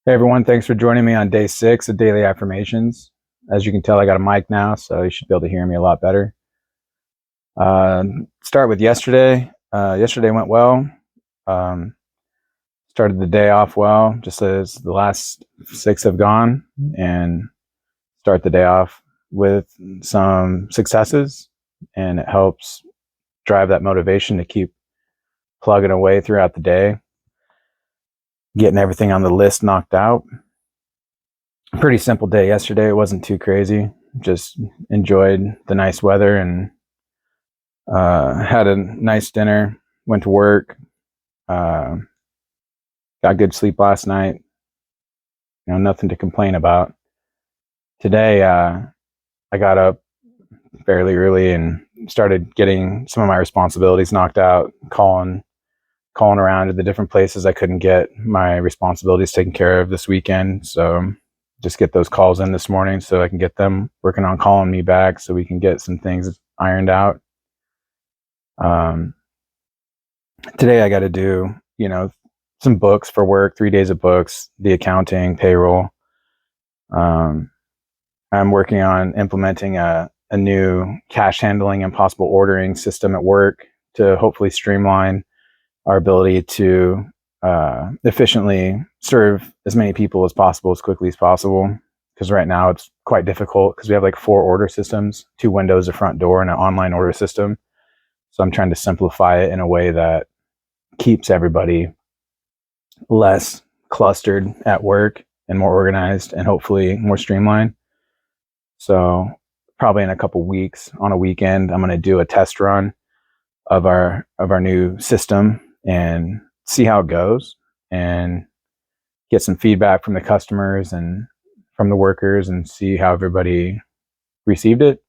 Hey everyone, thanks for joining me on day 6 of Daily Affirmations. As you can tell, I got a mic now, so you should be able to hear me a lot better. Uh, Start with yesterday. Yesterday went well. Um, Started the day off well, just as the last 6 have gone, and start the day off with some successes, and it helps drive that motivation to keep plugging away throughout the day, getting everything on the list knocked out. Pretty simple day yesterday. It wasn't too crazy. Just enjoyed the nice weather and had a nice dinner. Went to work. Uh, got good sleep last night. Nothing to complain about. Today, I got up fairly early and started getting some of my responsibilities knocked out. Calling around to the different places I couldn't get my responsibilities taken care of this weekend. So just get those calls in this morning so I can get them working on calling me back so we can get some things ironed out. Um, Today I got to do, some books for work, 3 days of books, the accounting, payroll. Um, I'm working on implementing a new cash handling and possible ordering system at work to hopefully streamline our ability to efficiently serve as many people as possible as quickly as possible. Because right now it's quite difficult because we have like 4 order systems, 2 windows, a front door, and an online order system. So I'm trying to simplify it in a way that keeps everybody less clustered at work and more organized and hopefully more streamlined. So probably in a couple weeks on a weekend, I'm going to do a test run of our new system and see how it goes and get some feedback from the customers and from the workers and see how everybody received it.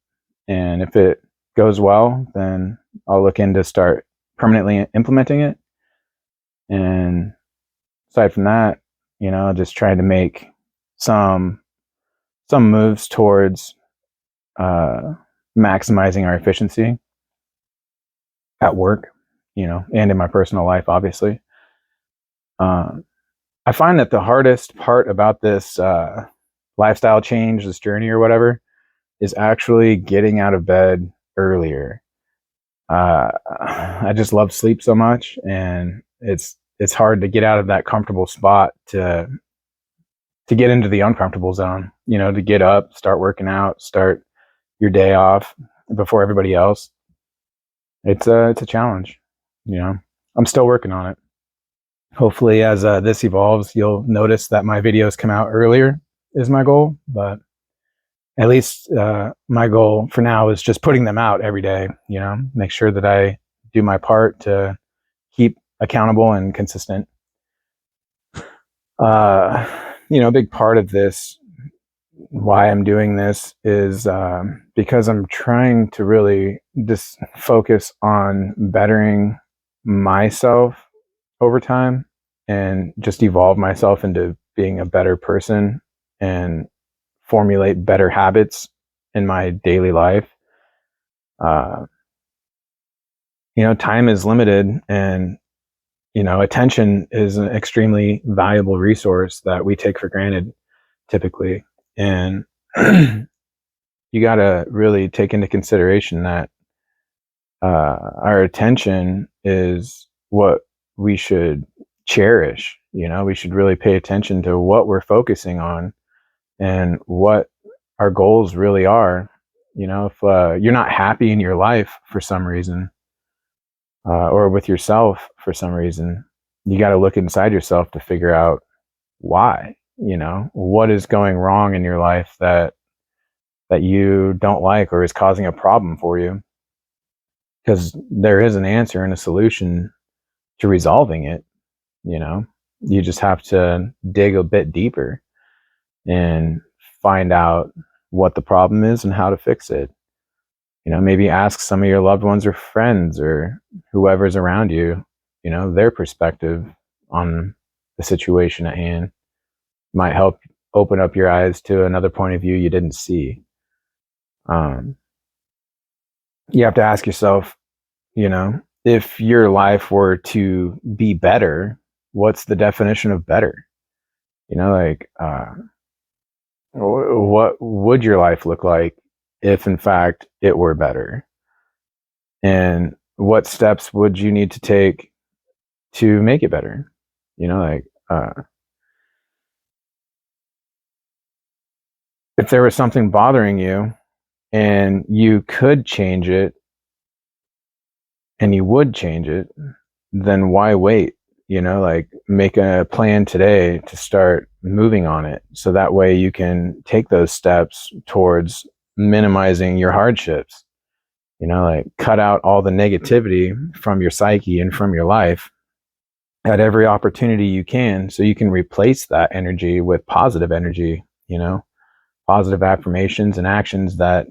And if it goes well, then I'll look into start permanently implementing it. And aside from that, just trying to make some some moves towards uh, maximizing our efficiency at work, and in my personal life, obviously. Um, I find that the hardest part about this lifestyle change, this journey or whatever, is actually getting out of bed earlier. I just love sleep so much, and it's hard to get out of that comfortable spot to get into the uncomfortable zone. To get up, start working out, start your day off before everybody else. It's a challenge. I'm still working on it. Hopefully, as this evolves, you'll notice that my videos come out earlier is my goal. But at least my goal for now is just putting them out every day. Make sure that I do my part to keep accountable and consistent. A big part of this, why I'm doing this, is because I'm trying to really just focus on bettering myself over time and just evolve myself into being a better person and formulate better habits in my daily life. Uh, Time is limited, and attention is an extremely valuable resource that we take for granted typically. And you got to really take into consideration that our attention is what we should cherish. We should really pay attention to what we're focusing on and what our goals really are. If you're not happy in your life for some reason, or with yourself for some reason, you got to look inside yourself to figure out why. What is going wrong in your life that you don't like or is causing a problem for you, because there is an answer and a solution to resolving it. you know you just have to dig a bit deeper and find out what the problem is and how to fix it. Maybe ask some of your loved ones or friends or whoever's around you, their perspective on the situation at hand. Might help open up your eyes to another point of view you didn't see. um, you have to ask yourself, if your life were to be better, what's the definition of better? Like, what would your life look like if, in fact, it were better? And what steps would you need to take to make it better? Like, if there was something bothering you and you could change it and you would change it, then why wait? Like, make a plan today to start moving on it. So that way you can take those steps towards minimizing your hardships. Like, cut out all the negativity from your psyche and from your life at every opportunity you can, so you can replace that energy with positive energy, positive affirmations and actions that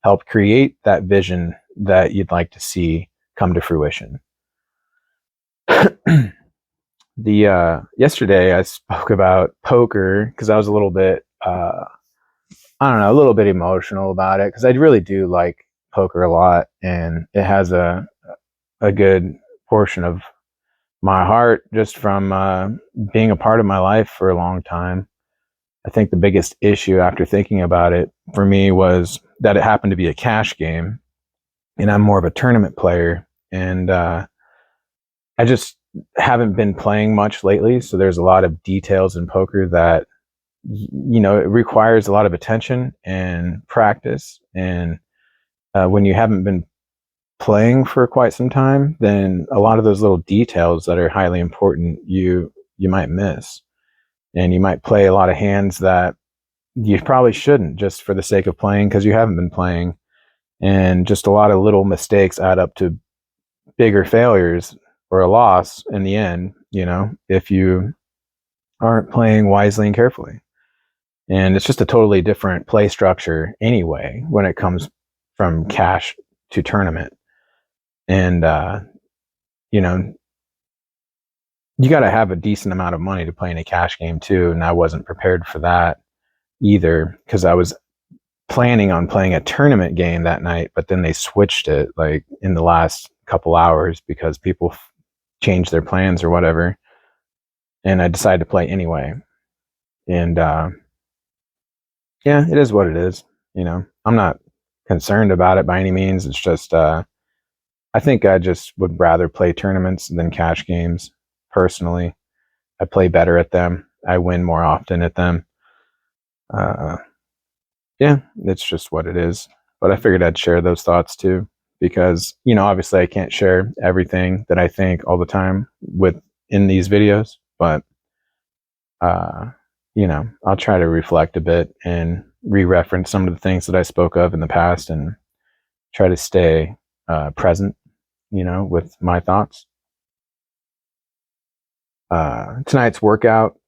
help create that vision that you'd like to see come to fruition. Yesterday I spoke about poker because I was a little bit I don't know, a little bit emotional about it, because I really do like poker a lot, and it has a good portion of my heart just from being a part of my life for a long time. I think the biggest issue after thinking about it for me was that it happened to be a cash game, and I'm more of a tournament player, and I just haven't been playing much lately. So there's a lot of details in poker that, it requires a lot of attention and practice. And when you haven't been playing for quite some time, then a lot of those little details that are highly important, you might miss. And you might play a lot of hands that you probably shouldn't, just for the sake of playing, because you haven't been playing. And just a lot of little mistakes add up to bigger failures or a loss in the end, if you aren't playing wisely and carefully. And it's just a totally different play structure anyway when it comes from cash to tournament. And, you got to have a decent amount of money to play in a cash game too. And I wasn't prepared for that either, because I was planning on playing a tournament game that night, but then they switched it like in the last couple hours because people changed their plans or whatever. And I decided to play anyway. And yeah, it is what it is. I'm not concerned about it by any means. It's just, I think I just would rather play tournaments than cash games personally. I play better at them. I win more often at them. Yeah, it's just what it is. But I figured I'd share those thoughts too, because, obviously I can't share everything that I think all the time in these videos, but, I'll try to reflect a bit and re-reference some of the things that I spoke of in the past and try to stay present, with my thoughts. Tonight's workout,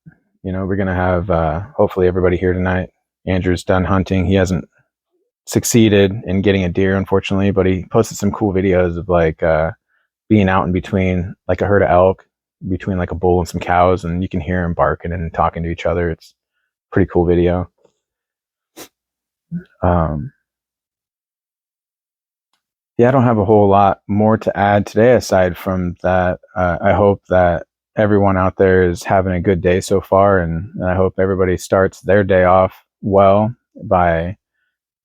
we're going to have hopefully everybody here tonight. Andrew's done hunting. He hasn't succeeded in getting a deer, unfortunately, but he posted some cool videos of like being out in between like a herd of elk, between like a bull and some cows, and you can hear them barking and talking to each other. It's a pretty cool video. Yeah, I don't have a whole lot more to add today aside from that. I hope that everyone out there is having a good day so far, and I hope everybody starts their day off well by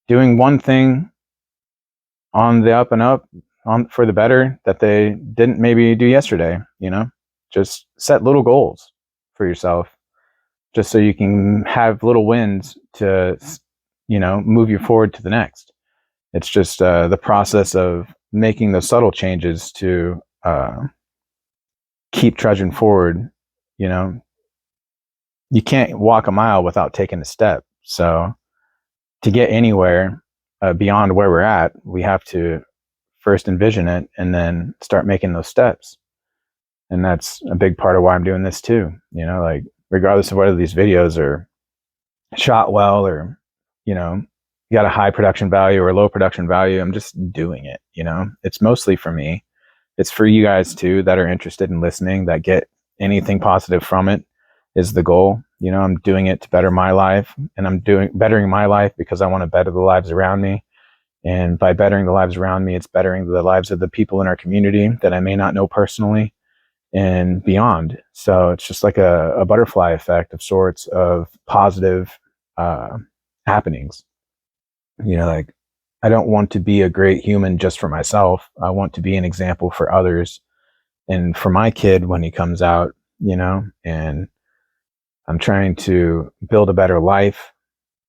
doing one thing on the up and up, on for the better, that they didn't maybe do yesterday. Just set little goals for yourself, just so you can have little wins to move you forward to the next. It's just the process of making those subtle changes to keep trudging forward. You can't walk a mile without taking a step. So to get anywhere beyond where we're at, we have to first envision it and then start making those steps. And that's a big part of why I'm doing this too. Like, regardless of whether these videos are shot well or, got a high production value or a low production value, I'm just doing it. It's mostly for me. It's for you guys too that are interested in listening, that get anything positive from it is the goal. I'm doing it to better my life, and I'm bettering my life because I want to better the lives around me. And by bettering the lives around me, it's bettering the lives of the people in our community that I may not know personally. and beyond. So it's just like a butterfly effect of sorts of positive happenings. Like, I don't want to be a great human just for myself. I want to be an example for others and for my kid when he comes out, and I'm trying to build a better life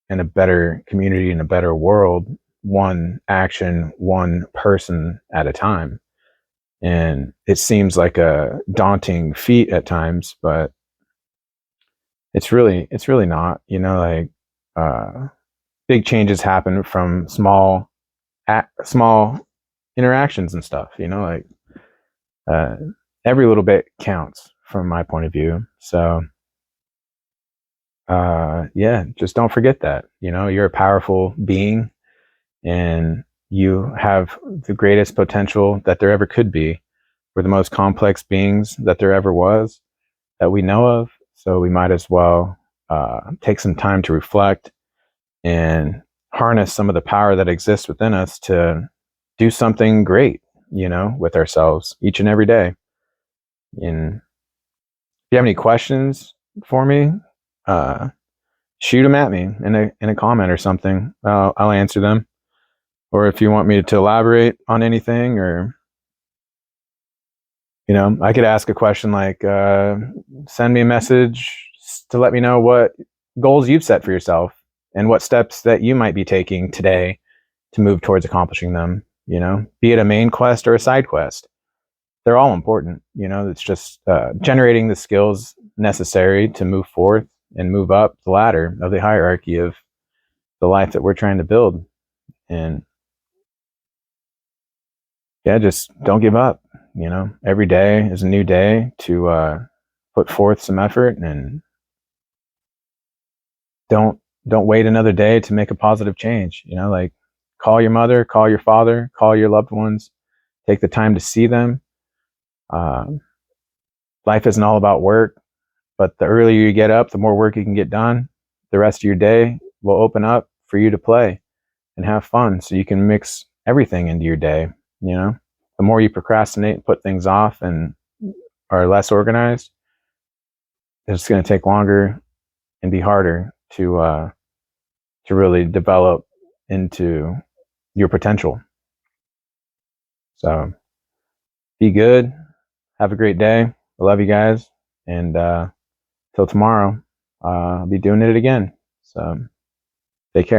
and a better community and a better world, one action, one person at a time. And it seems like a daunting feat at times, but it's really not, big changes happen from small interactions and stuff, uh, every little bit counts from my point of view. So, yeah, just don't forget that, you're a powerful being and you have the greatest potential that there ever could be. We're the most complex beings that there ever was that we know of. So we might as well take some time to reflect and harness some of the power that exists within us to do something great, with ourselves each and every day. And if you have any questions for me, uh, shoot them at me in a comment or something. I'll answer them. Or if you want me to elaborate on anything, or I could ask a question like, send me a message to let me know what goals you've set for yourself and what steps that you might be taking today to move towards accomplishing them. Be it a main quest or a side quest, they're all important. It's just generating the skills necessary to move forth and move up the ladder of the hierarchy of the life that we're trying to build. And yeah, just don't give up. Every day is a new day to put forth some effort, and don't wait another day to make a positive change. Like, call your mother, call your father, call your loved ones, take the time to see them. Uh, Life isn't all about work, but the earlier you get up, the more work you can get done. The rest of your day will open up for you to play and have fun, so you can mix everything into your day. The more you procrastinate and put things off and are less organized, it's going to take longer and be harder to really develop into your potential. So be good. Have a great day. I love you guys. And till tomorrow, I'll be doing it again. So